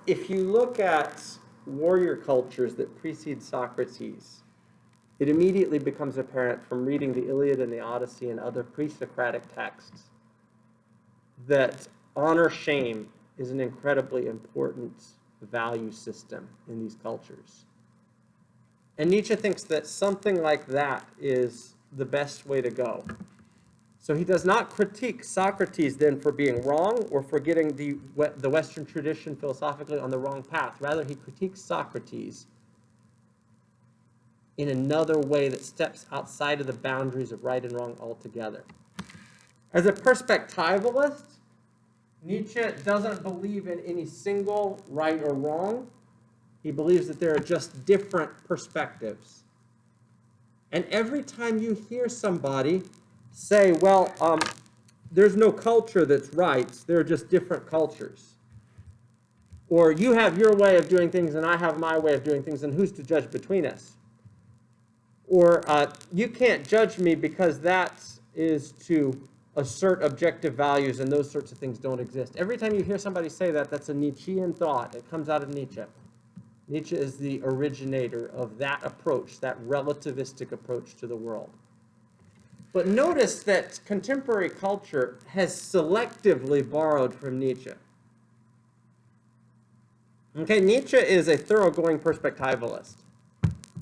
if you look at warrior cultures that precede Socrates, it immediately becomes apparent from reading the Iliad and the Odyssey and other pre-Socratic texts that honor-shame is an incredibly important value system in these cultures. And Nietzsche thinks that something like that is the best way to go. So he does not critique Socrates then for being wrong or for getting the Western tradition philosophically on the wrong path. Rather, he critiques Socrates in another way that steps outside of the boundaries of right and wrong altogether. As a perspectivalist, Nietzsche doesn't believe in any single right or wrong. He believes that there are just different perspectives. And every time you hear somebody say, well, there's no culture that's right, there are just different cultures. Or you have your way of doing things and I have my way of doing things, and who's to judge between us? Or you can't judge me because that is to assert objective values and those sorts of things don't exist. Every time you hear somebody say that, that's a Nietzschean thought. It comes out of Nietzsche. Nietzsche is the originator of that approach, that relativistic approach to the world. But notice that contemporary culture has selectively borrowed from Nietzsche. Okay, Nietzsche is a thoroughgoing perspectivalist.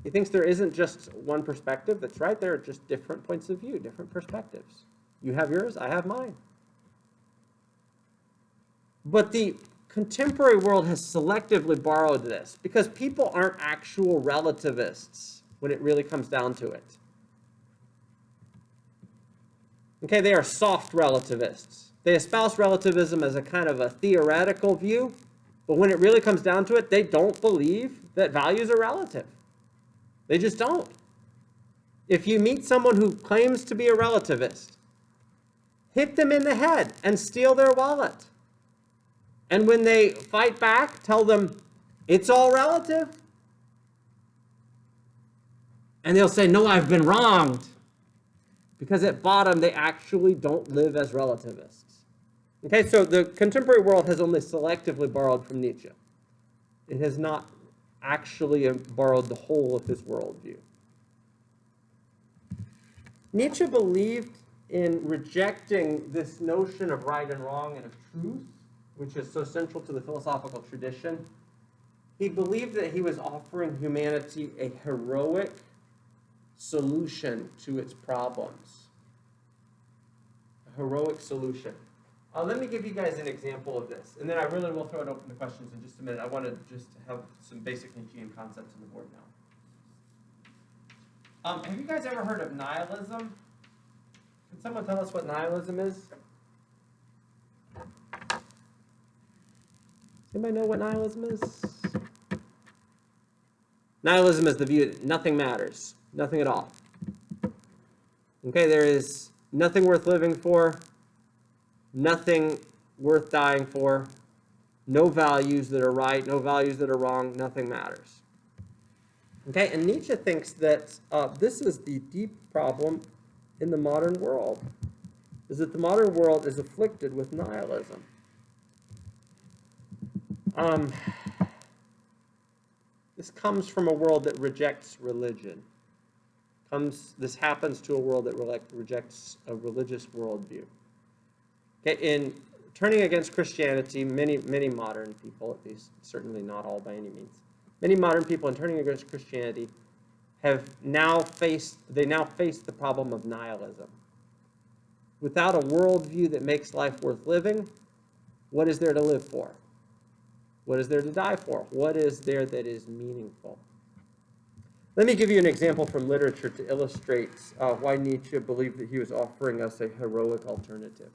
He thinks there isn't just one perspective that's right. There are just different points of view, different perspectives. You have yours, I have mine. But the contemporary world has selectively borrowed this because people aren't actual relativists when it really comes down to it. Okay, they are soft relativists. They espouse relativism as a kind of a theoretical view, but when it really comes down to it, they don't believe that values are relative. They just don't. If you meet someone who claims to be a relativist, hit them in the head and steal their wallet. And when they fight back, tell them, it's all relative. And they'll say, no, I've been wronged. Because at bottom, they actually don't live as relativists. Okay, so the contemporary world has only selectively borrowed from Nietzsche. It has not actually borrowed the whole of his worldview. Nietzsche believed in rejecting this notion of right and wrong and of truth, which is so central to the philosophical tradition. He believed that he was offering humanity a heroic solution to its problems. A heroic solution. Let me give you guys an example of this, and then I really will throw it open to questions in just a minute. I want to just have some basic Nietzschean concepts on the board now. Have you guys ever heard of nihilism? Can someone tell us what nihilism is? Does anybody know what nihilism is? Nihilism is the view that nothing matters, nothing at all. Okay, there is nothing worth living for, nothing worth dying for, no values that are right, no values that are wrong, nothing matters. Okay, and Nietzsche thinks that this is the deep problem in the modern world, is that the modern world is afflicted with nihilism. This comes from a world that rejects religion. This happens to a world that rejects a religious worldview. Okay, in turning against Christianity, many modern people, at least certainly not all by any means, many modern people in turning against Christianity now face the problem of nihilism. Without a worldview that makes life worth living, what is there to live for? What is there to die for? What is there that is meaningful? Let me give you an example from literature to illustrate why Nietzsche believed that he was offering us a heroic alternative.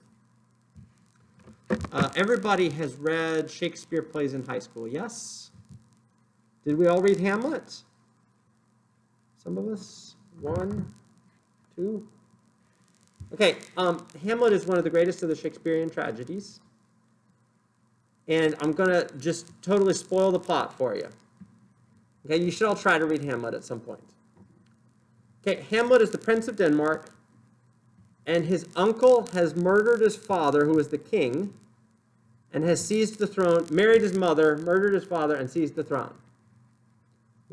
Everybody has read Shakespeare plays in high school, yes? Did we all read Hamlet? Some of us? 1, 2? Okay, Hamlet is one of the greatest of the Shakespearean tragedies. And I'm going to just totally spoil the plot for you. Okay, you should all try to read Hamlet at some point. Okay, Hamlet is the Prince of Denmark, and his uncle has murdered his father, who is the king, and has seized the throne, married his mother, murdered his father, and seized the throne.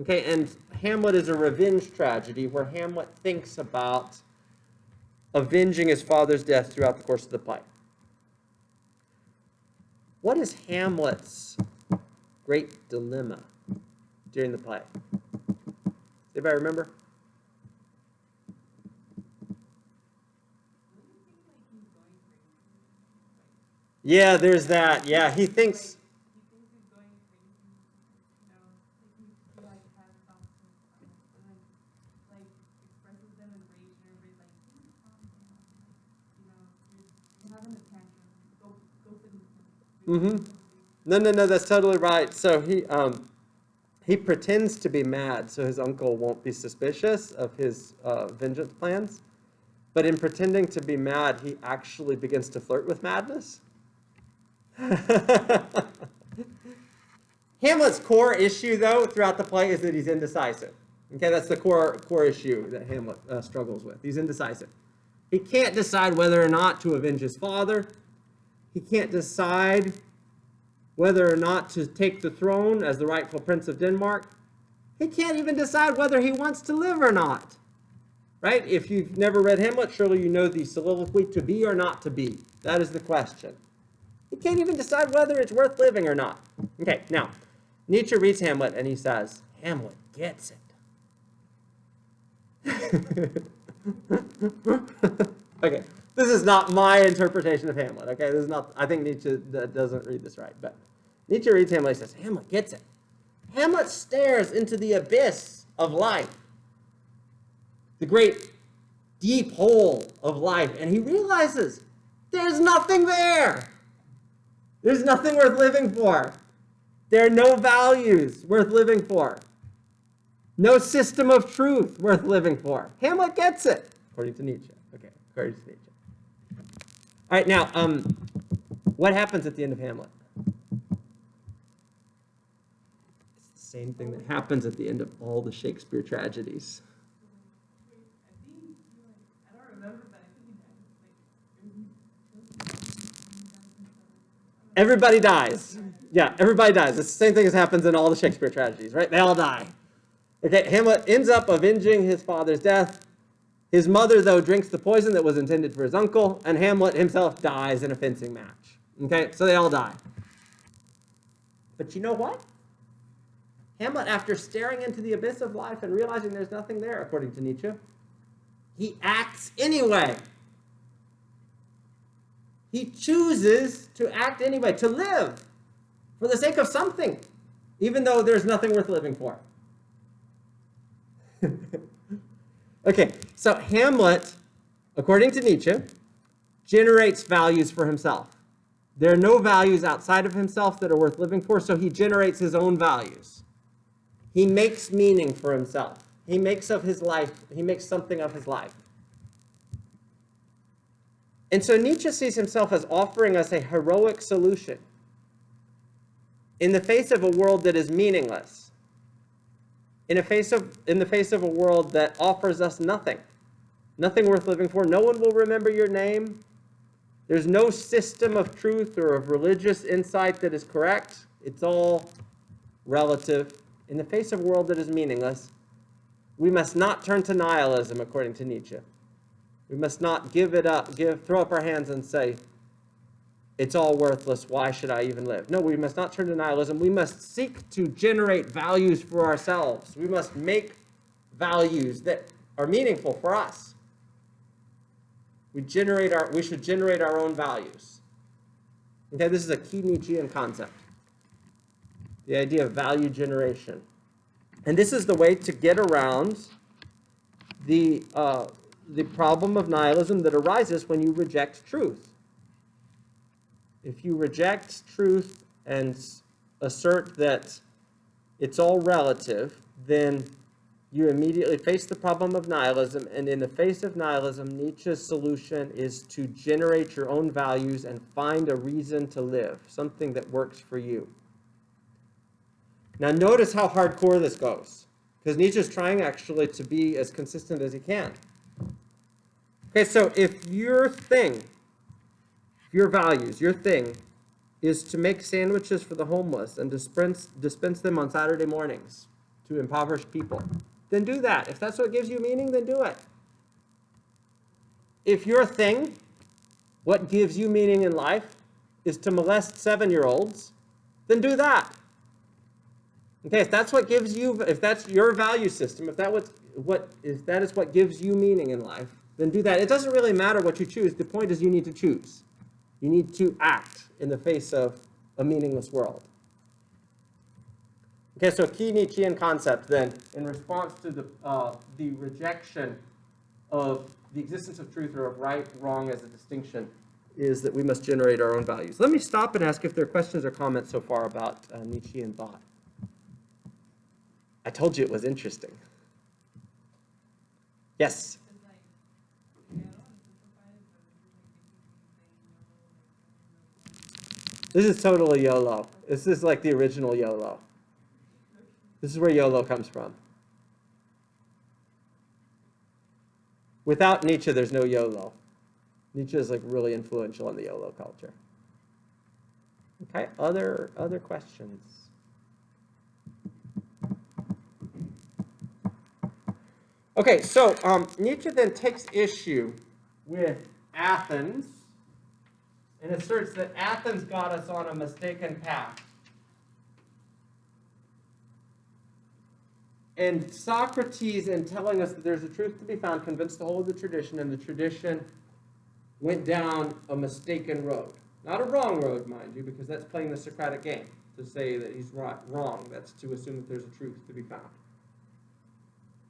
Okay, and Hamlet is a revenge tragedy where Hamlet thinks about avenging his father's death throughout the course of the play. What is Hamlet's great dilemma during the play? Does anybody remember? Yeah, there's that. Yeah, he thinks. Mm-hmm. No, that's totally right. So he pretends to be mad so his uncle won't be suspicious of his vengeance plans. But in pretending to be mad, he actually begins to flirt with madness. Hamlet's core issue, though, throughout the play is that he's indecisive. Okay, that's the core issue that Hamlet struggles with. He's indecisive. He can't decide whether or not to avenge his father. He can't decide whether or not to take the throne as the rightful prince of Denmark. He can't even decide whether he wants to live or not. Right? If you've never read Hamlet, surely you know the soliloquy, to be or not to be. That is the question. He can't even decide whether it's worth living or not. Okay, now, Nietzsche reads Hamlet and he says, Hamlet gets it. Okay, this is not my interpretation of Hamlet. Okay, this is not, I think Nietzsche doesn't read this right, but Nietzsche reads Hamlet and says, Hamlet gets it. Hamlet stares into the abyss of life, the great deep hole of life, and he realizes there's nothing there. There's nothing worth living for. There are no values worth living for. No system of truth worth living for. Hamlet gets it, according to Nietzsche. Okay, according to Nietzsche. All right, now, what happens at the end of Hamlet? It's the same thing that happens at the end of all the Shakespeare tragedies. Everybody dies. Yeah, everybody dies. It's the same thing as happens in all the Shakespeare tragedies, right? They all die. Okay, Hamlet ends up avenging his father's death. His mother, though, drinks the poison that was intended for his uncle, and Hamlet himself dies in a fencing match. Okay, so they all die. But you know what? Hamlet, after staring into the abyss of life and realizing there's nothing there, according to Nietzsche, he acts anyway. He chooses to act anyway, to live for the sake of something, even though there's nothing worth living for. Okay, so Hamlet, according to Nietzsche, generates values for himself. There are no values outside of himself that are worth living for, so he generates his own values. He makes meaning for himself. He makes of his life, he makes something of his life. And so Nietzsche sees himself as offering us a heroic solution in the face of a world that is meaningless, in the face of a world that offers us nothing worth living for. No one will remember your name. There's no system of truth or of religious insight that is correct. It's all relative. In the face of a world that is meaningless, we must not turn to nihilism, according to Nietzsche. We must not give it up, throw up our hands and say, it's all worthless, why should I even live? No, we must not turn to nihilism. We must seek to generate values for ourselves. We must make values that are meaningful for us. We should generate our own values. Okay, this is a key Nietzschean concept. The idea of value generation. And this is the way to get around the problem of nihilism that arises when you reject truth. If you reject truth and assert that it's all relative, then you immediately face the problem of nihilism. And in the face of nihilism, Nietzsche's solution is to generate your own values and find a reason to live, something that works for you. Now notice how hardcore this goes, because Nietzsche's trying actually to be as consistent as he can. Okay, so if your values, your thing, is to make sandwiches for the homeless and dispense them on Saturday mornings to impoverished people, then do that. If that's what gives you meaning, then do it. If your thing, what gives you meaning in life, is to molest 7-year-olds, then do that. Okay, if that's what gives you, if that's your value system, if that is what gives you meaning in life, then do that. It doesn't really matter what you choose. The point is you need to choose. You need to act in the face of a meaningless world. Okay, so a key Nietzschean concept then, in response to the rejection of the existence of truth or of right, wrong as a distinction, is that we must generate our own values. Let me stop and ask if there are questions or comments so far about Nietzschean thought. I told you it was interesting. Yes? This is totally YOLO. This is like the original YOLO. This is where YOLO comes from. Without Nietzsche, there's no YOLO. Nietzsche is like really influential in the YOLO culture. Okay, other questions? Okay, so Nietzsche then takes issue with Athens and asserts that Athens got us on a mistaken path. And Socrates, in telling us that there's a truth to be found, convinced the whole of the tradition, and the tradition went down a mistaken road. Not a wrong road, mind you, because that's playing the Socratic game. To say that he's wrong, that's to assume that there's a truth to be found.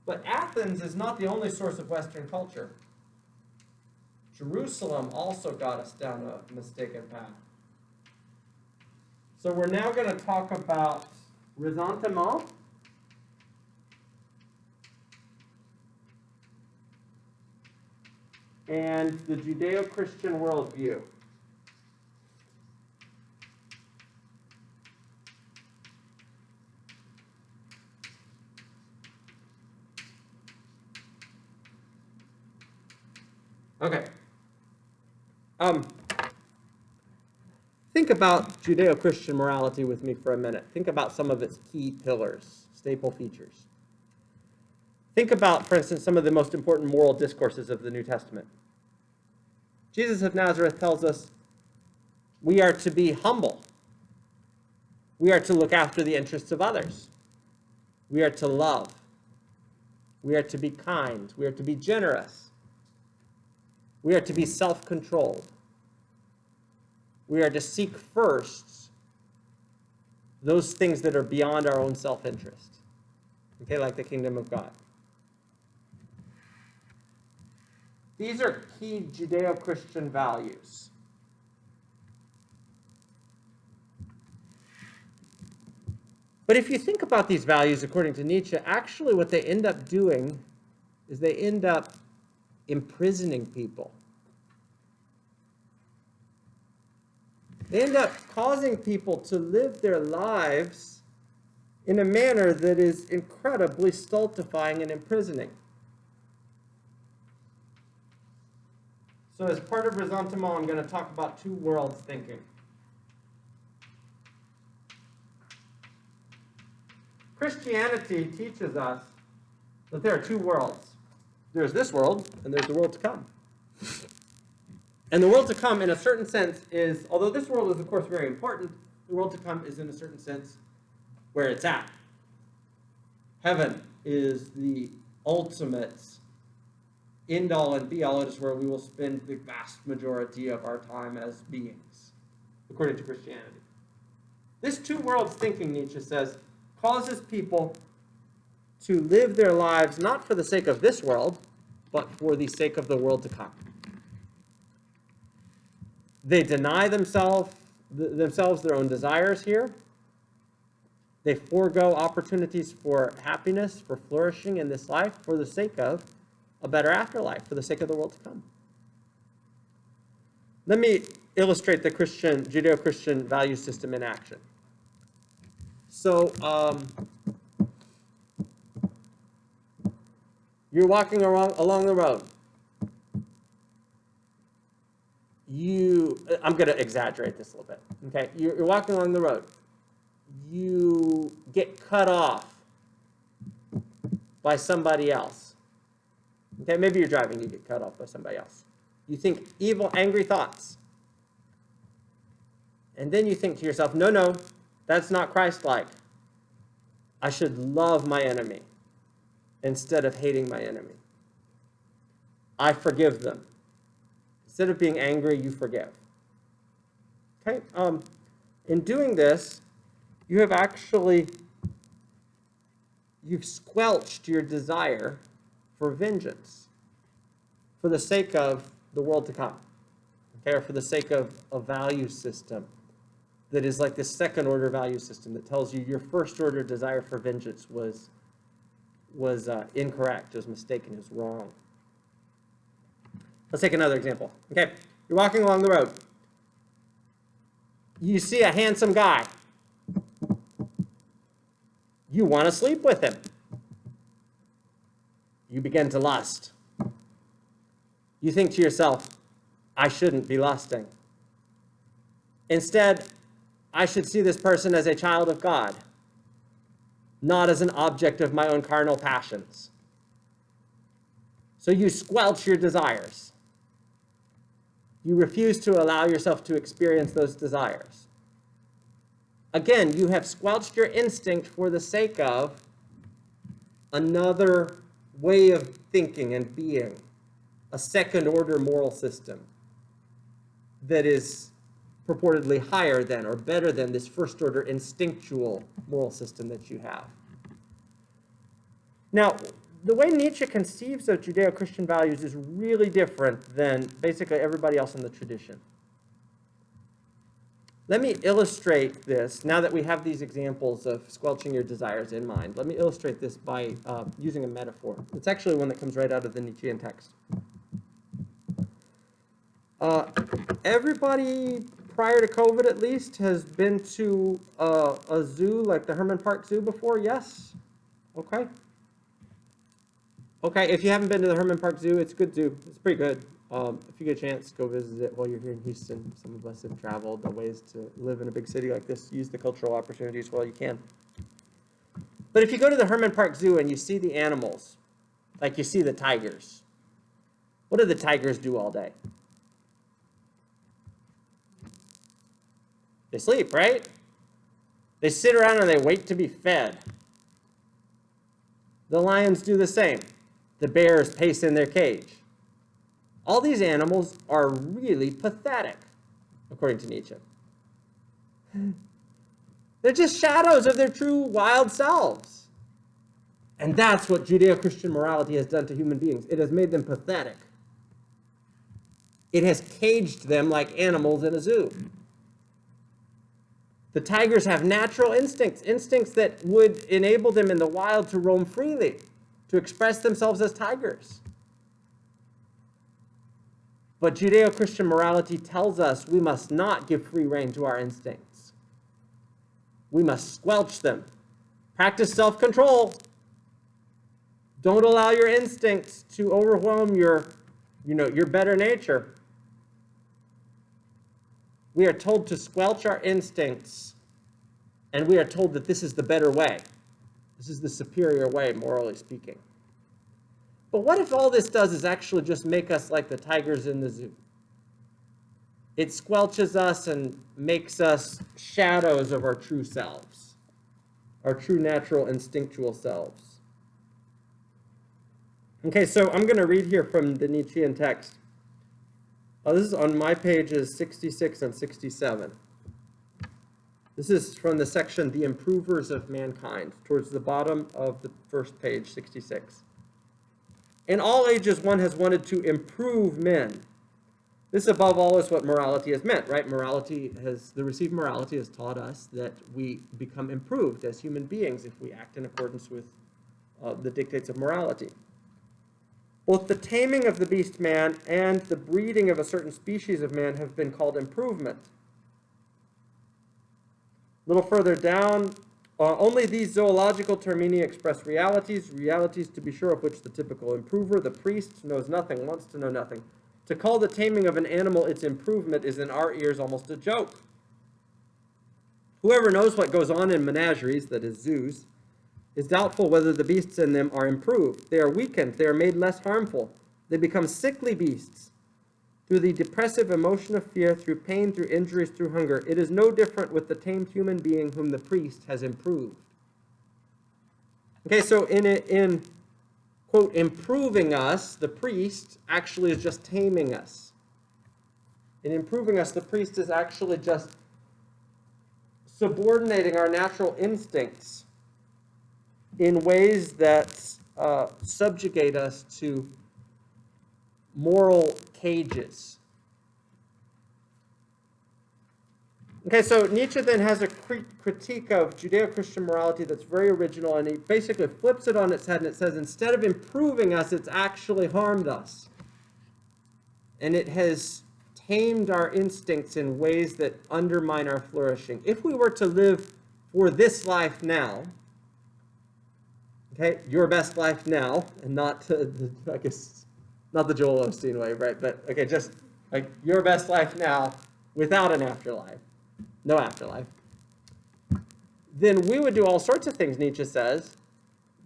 But Athens is not the only source of Western culture. Jerusalem also got us down a mistaken path. So we're now going to talk about ressentiment and the Judeo-Christian worldview. Okay. Think about Judeo-Christian morality with me for a minute. Think about some of its key pillars, staple features. Think about, for instance, some of the most important moral discourses of the New Testament. Jesus of Nazareth tells us we are to be humble. We are to look after the interests of others. We are to love. We are to be kind. We are to be generous. We are to be self-controlled. We are to seek first those things that are beyond our own self-interest. Okay, like the kingdom of God. These are key Judeo-Christian values. But if you think about these values according to Nietzsche, actually what they end up doing is they end up imprisoning people. They end up causing people to live their lives in a manner that is incredibly stultifying and imprisoning. So as part of ressentiment, I'm going to talk about two worlds thinking. Christianity teaches us that there are two worlds. There's this world, and there's the world to come. And the world to come, in a certain sense, is, although this world is, of course, very important, the world to come is, in a certain sense, where it's at. Heaven is the ultimate end-all and be-all. It is where we will spend the vast majority of our time as beings, according to Christianity. This two worlds thinking, Nietzsche says, causes people to live their lives not for the sake of this world, but for the sake of the world to come. They deny themselves their own desires here. They forego opportunities for happiness, for flourishing in this life, for the sake of a better afterlife, for the sake of the world to come. Let me illustrate the Judeo-Christian value system in action. So, you're walking along the road. You I'm going to exaggerate this a little bit. Okay, you're walking along the road. You get cut off by somebody else. Okay, maybe you're driving, you get cut off by somebody else. You think evil, angry thoughts. And then you think to yourself, no, that's not Christ-like. I should love my enemy instead of hating my enemy. I forgive them. Instead of being angry, you forgive. Okay, in doing this, you've squelched your desire for vengeance for the sake of the world to come, okay, or for the sake of a value system that is like this second-order value system that tells you your first-order desire for vengeance was incorrect, was mistaken, was wrong. Let's take another example. Okay, you're walking along the road. You see a handsome guy. You want to sleep with him. You begin to lust. You think to yourself, I shouldn't be lusting. Instead, I should see this person as a child of God, not as an object of my own carnal passions. So you squelch your desires. You refuse to allow yourself to experience those desires. Again, you have squelched your instinct for the sake of another way of thinking and being, a second-order moral system that is purportedly higher than or better than this first-order instinctual moral system that you have. Now, the way Nietzsche conceives of Judeo-Christian values is really different than basically everybody else in the tradition. Let me illustrate this, now that we have these examples of squelching your desires in mind. Let me illustrate this by using a metaphor. It's actually one that comes right out of the Nietzschean text. Everybody, prior to COVID at least, has been to a zoo like the Herman Park Zoo before? Yes? Okay. Okay, if you haven't been to the Herman Park Zoo, it's a good zoo. It's pretty good. If you get a chance, go visit it while you're here in Houston. Some of us have traveled the ways to live in a big city like this. Use the cultural opportunities while you can. But if you go to the Herman Park Zoo and you see the animals, like you see the tigers, what do the tigers do all day? They sleep, right? They sit around and they wait to be fed. The lions do the same. The bears pace in their cage. All these animals are really pathetic, according to Nietzsche. They're just shadows of their true wild selves. And that's what Judeo-Christian morality has done to human beings. It has made them pathetic. It has caged them like animals in a zoo. The tigers have natural instincts, instincts that would enable them in the wild to roam freely, to express themselves as tigers. But Judeo-Christian morality tells us we must not give free rein to our instincts. We must squelch them. Practice self-control. Don't allow your instincts to overwhelm your better nature. We are told to squelch our instincts, and we are told that this is the better way. This is the superior way, morally speaking. But what if all this does is actually just make us like the tigers in the zoo? It squelches us and makes us shadows of our true selves, our true natural instinctual selves. Okay, so I'm going to read here from the Nietzschean text. This is on my pages 66 and 67. This is from the section, The Improvers of Mankind, towards the bottom of the first page, 66. In all ages, one has wanted to improve men. This, above all, is what morality has meant, right? The received morality has taught us that we become improved as human beings if we act in accordance with the dictates of morality. Both the taming of the beast man and the breeding of a certain species of man have been called improvement. A little further down, only these zoological termini express realities to be sure of which the typical improver, the priest, knows nothing, wants to know nothing. To call the taming of an animal its improvement is in our ears almost a joke. Whoever knows what goes on in menageries, that is zoos, is doubtful whether the beasts in them are improved. They are weakened. They are made less harmful. They become sickly beasts. Through the depressive emotion of fear, through pain, through injuries, through hunger, it is no different with the tamed human being whom the priest has improved. Okay, so in quote, improving us, the priest actually is just taming us. In improving us, the priest is actually just subordinating our natural instincts in ways that subjugate us to moral cages. Okay, so Nietzsche then has a critique of Judeo-Christian morality that's very original, and he basically flips it on its head, and it says instead of improving us, it's actually harmed us. And it has tamed our instincts in ways that undermine our flourishing. If we were to live for this life now, okay, your best life now, and not, I guess, not the Joel Osteen way, right? But, okay, just like your best life now without an afterlife, no afterlife, then we would do all sorts of things, Nietzsche says,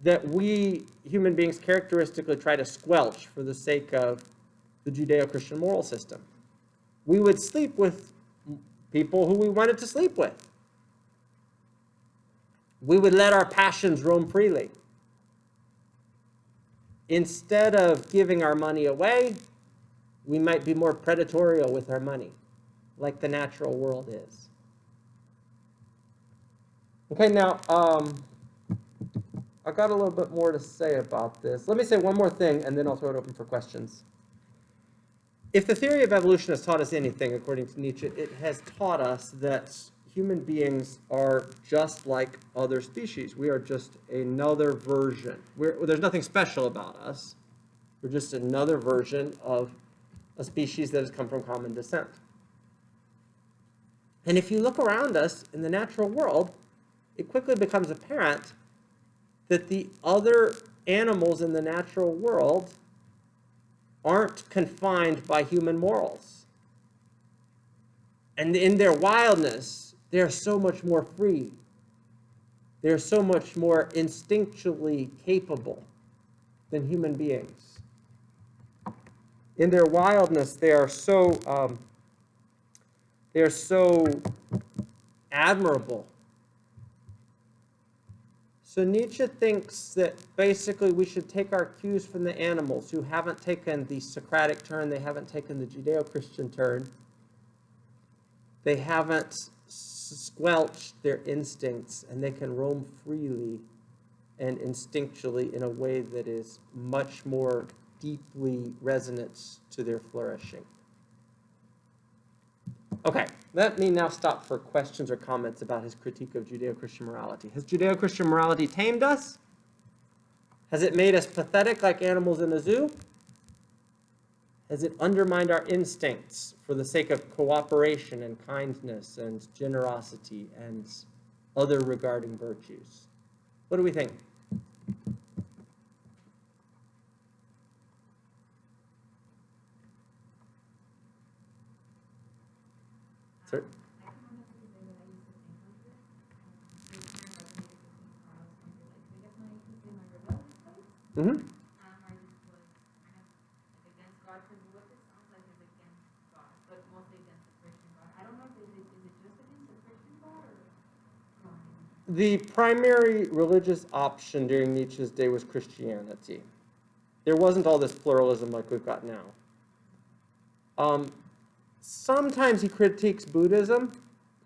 that we human beings characteristically try to squelch for the sake of the Judeo-Christian moral system. We would sleep with people who we wanted to sleep with. We would let our passions roam freely. Instead of giving our money away, we might be more predatorial with our money, like the natural world is. Okay, now, I've got a little bit more to say about this. Let me say one more thing, and then I'll throw it open for questions. If the theory of evolution has taught us anything, according to Nietzsche, it has taught us that human beings are just like other species. We are just another version. There's nothing special about us. We're just another version of a species that has come from common descent. And if you look around us in the natural world, it quickly becomes apparent that the other animals in the natural world aren't confined by human morals. And in their wildness, they're so much more free. They're so much more instinctually capable than human beings. In their wildness, they are so admirable. So Nietzsche thinks that basically we should take our cues from the animals who haven't taken the Socratic turn, they haven't taken the Judeo-Christian turn. They haven't squelched their instincts, and they can roam freely and instinctually in a way that is much more deeply resonant to their flourishing. Okay, let me now stop for questions or comments about his critique of Judeo-Christian morality. Has Judeo-Christian morality tamed us? Has it made us pathetic like animals in a zoo? Has it undermined our instincts for the sake of cooperation and kindness and generosity and other regarding virtues? What do we think? Sir? Mm-hmm. The primary religious option during Nietzsche's day was Christianity. There wasn't all this pluralism like we've got now. Sometimes he critiques Buddhism,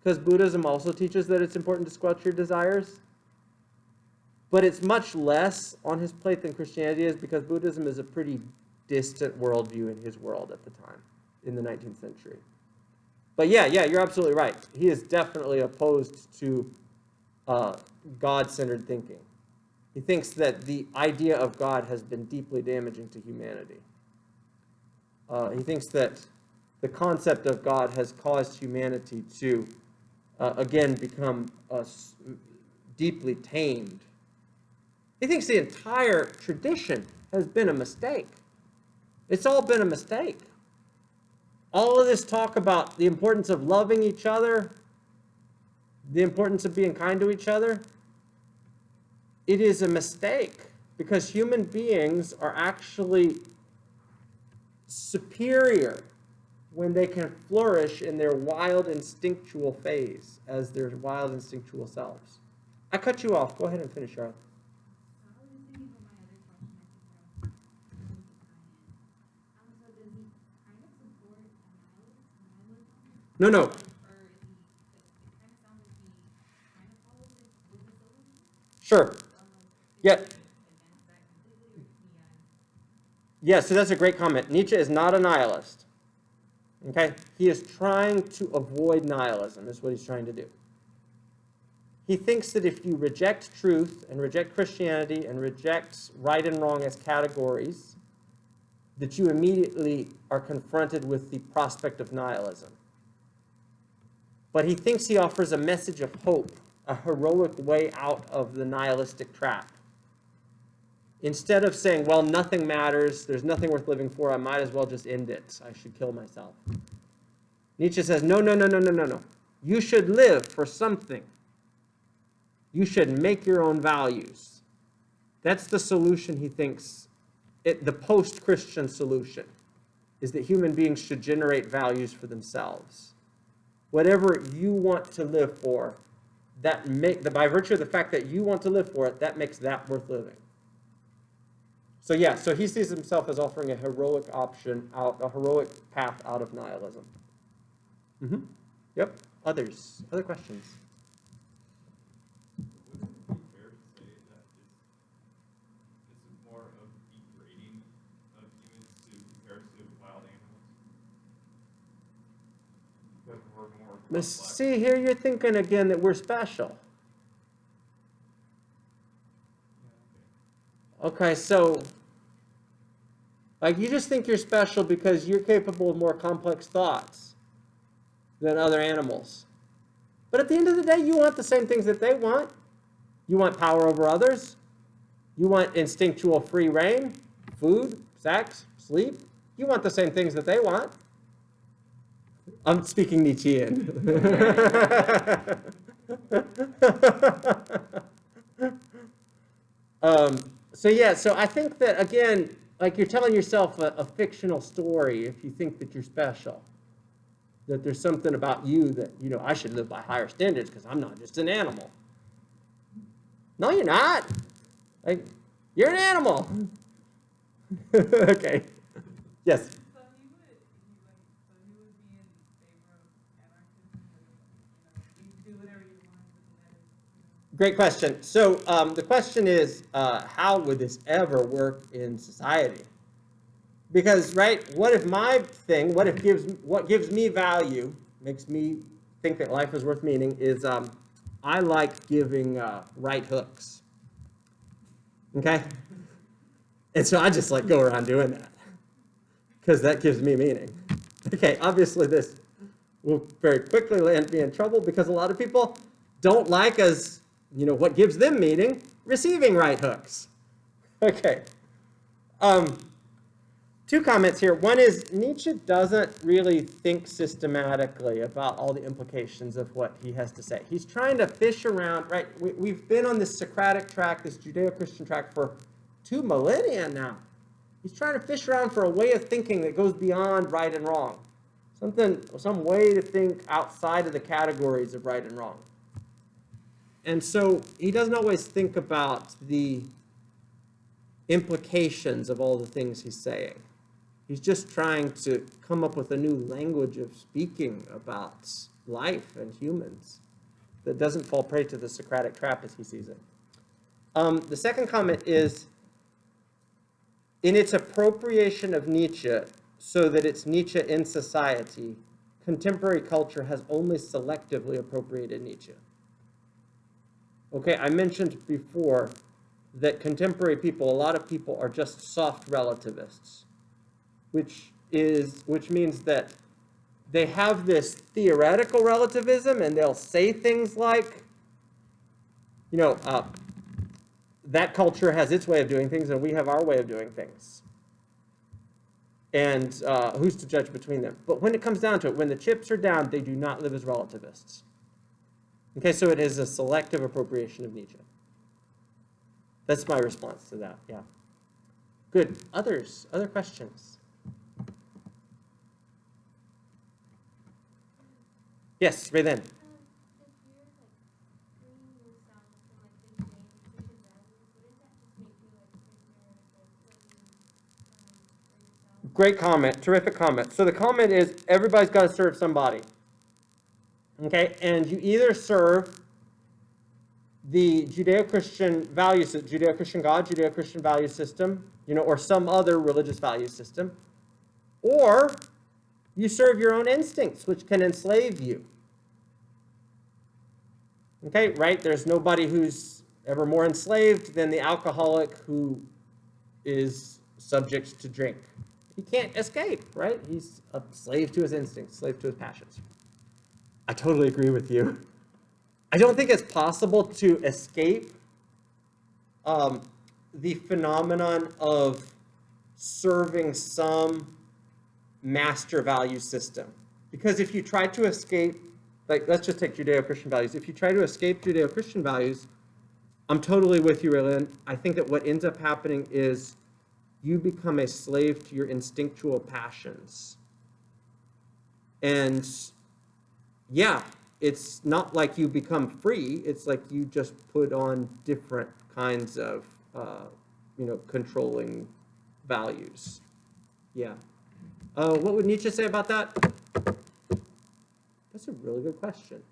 because Buddhism also teaches that it's important to squelch your desires. But it's much less on his plate than Christianity is, because Buddhism is a pretty distant worldview in his world at the time, in the 19th century. But yeah, you're absolutely right. He is definitely opposed to God-centered thinking. He thinks that the idea of God has been deeply damaging to humanity. He thinks that the concept of God has caused humanity to, again, become deeply tamed. He thinks the entire tradition has been a mistake. It's all been a mistake. all of this talk about the importance of loving each other, the importance of being kind to each other, it is a mistake, because human beings are actually superior when they can flourish in their wild instinctual phase as their wild instinctual selves. I cut you off. Go ahead and finish, Charlotte. No. Sure. Yeah. Yeah, so that's a great comment. Nietzsche is not a nihilist. Okay? He is trying to avoid nihilism. That's what he's trying to do. He thinks that if you reject truth and reject Christianity and reject right and wrong as categories, that you immediately are confronted with the prospect of nihilism. But he thinks he offers a message of hope, a heroic way out of the nihilistic trap. Instead of saying, well, nothing matters, there's nothing worth living for, I might as well just end it, I should kill myself. Nietzsche says, no. You should live for something. You should make your own values. That's the solution he thinks, the post-Christian solution, is that human beings should generate values for themselves. Whatever you want to live for, by virtue of the fact that you want to live for it, that makes that worth living. So yeah, so he sees himself as offering a heroic option out, a heroic path out of nihilism. Mm-hmm. Yep. Other questions? Wouldn't it be fair to say that it's more of degrading of humans compared to wild animals? Because we're more complex. See, here you're thinking again that we're special. Okay, so like you just think you're special because you're capable of more complex thoughts than other animals. But at the end of the day, you want the same things that they want. You want power over others. You want instinctual free reign, food, sex, sleep. You want the same things that they want. I'm speaking Nietzschean. So I think that, again, like you're telling yourself a fictional story if you think that you're special. That there's something about you that, I should live by higher standards because I'm not just an animal. No, you're not. Like, you're an animal. Okay. Yes? So he would be in favor of anarchism, you do whatever you want, Great question. So the question is, how would this ever work in society? Because, right, what if what gives me value, makes me think that life is worth meaning, is I like giving right hooks. Okay? And so I just go around doing that because that gives me meaning. Okay, obviously this will very quickly land me in trouble because a lot of people don't like as, what gives them meaning, receiving right hooks. Okay. Two comments here. One is Nietzsche doesn't really think systematically about all the implications of what he has to say. He's trying to fish around, right? We've been on this Socratic track, this Judeo-Christian track for 2 millennia now. He's trying to fish around for a way of thinking that goes beyond right and wrong. Some way to think outside of the categories of right and wrong. And so he doesn't always think about the implications of all the things he's saying. He's just trying to come up with a new language of speaking about life and humans that doesn't fall prey to the Socratic trap as he sees it. The second comment is, in its appropriation of Nietzsche so that it's Nietzsche in society, contemporary culture has only selectively appropriated Nietzsche. Okay, I mentioned before that contemporary people, a lot of people are just soft relativists, which means that they have this theoretical relativism and they'll say things like, that culture has its way of doing things and we have our way of doing things. And who's to judge between them? But when it comes down to it, when the chips are down, they do not live as relativists. Okay, so it is a selective appropriation of Nietzsche. That's my response to that, yeah. Good. Others? Other questions? Yes, right then. Great comment, terrific comment. So the comment is everybody's got to serve somebody. Okay, and you either serve the Judeo-Christian values, Judeo-Christian God, Judeo-Christian value system, or some other religious value system, or you serve your own instincts, which can enslave you. Okay, right? There's nobody who's ever more enslaved than the alcoholic who is subject to drink. He can't escape, right? He's a slave to his instincts, slave to his passions. I totally agree with you. I don't think it's possible to escape the phenomenon of serving some master value system. Because if you try to escape, like, let's just take Judeo-Christian values. If you try to escape Judeo-Christian values, I'm totally with you, Raylan. I think that what ends up happening is you become a slave to your instinctual passions. And yeah, it's not like you become free. It's like you just put on different kinds of, controlling values. Yeah. What would Nietzsche say about that? That's a really good question.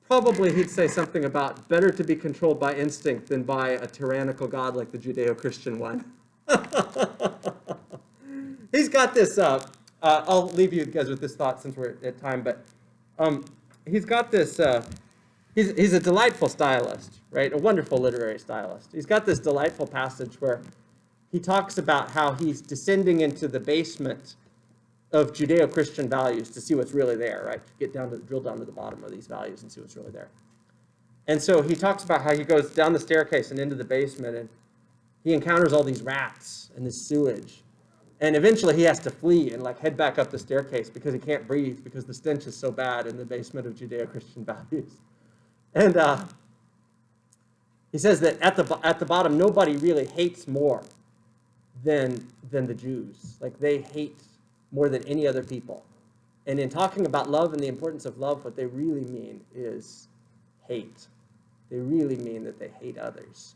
Probably he'd say something about better to be controlled by instinct than by a tyrannical God like the Judeo-Christian one. He's got this, I'll leave you guys with this thought since we're at time, but he's got this, he's a delightful stylist, right? A wonderful literary stylist. He's got this delightful passage where he talks about how he's descending into the basement of Judeo-Christian values to see what's really there, right? To drill down to the bottom of these values and see what's really there. And so he talks about how he goes down the staircase and into the basement, and he encounters all these rats and this sewage. And eventually he has to flee and head back up the staircase because he can't breathe because the stench is so bad in the basement of Judeo-Christian values. And he says that at the bottom, nobody really hates more than the Jews. Like, they hate more than any other people. And in talking about love and the importance of love, what they really mean is hate. They really mean that they hate others.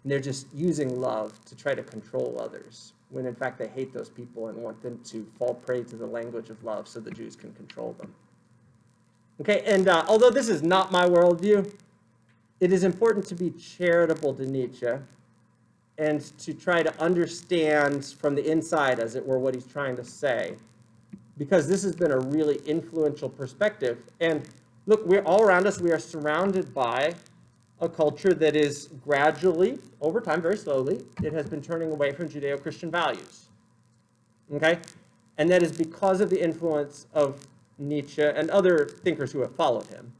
And they're just using love to try to control others, when in fact they hate those people and want them to fall prey to the language of love so the Jews can control them. Okay, and although this is not my worldview, it is important to be charitable to Nietzsche and to try to understand from the inside, as it were, what he's trying to say. Because this has been a really influential perspective. And look, we're all around us, we are surrounded by a culture that is gradually, over time, very slowly, it has been turning away from Judeo-Christian values. Okay? And that is because of the influence of Nietzsche and other thinkers who have followed him.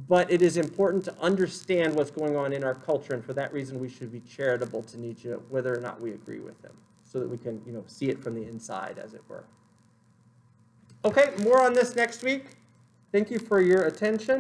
But it is important to understand what's going on in our culture, and for that reason we should be charitable to Nietzsche, whether or not we agree with him, so that we can, see it from the inside, as it were. Okay, more on this next week. Thank you for your attention.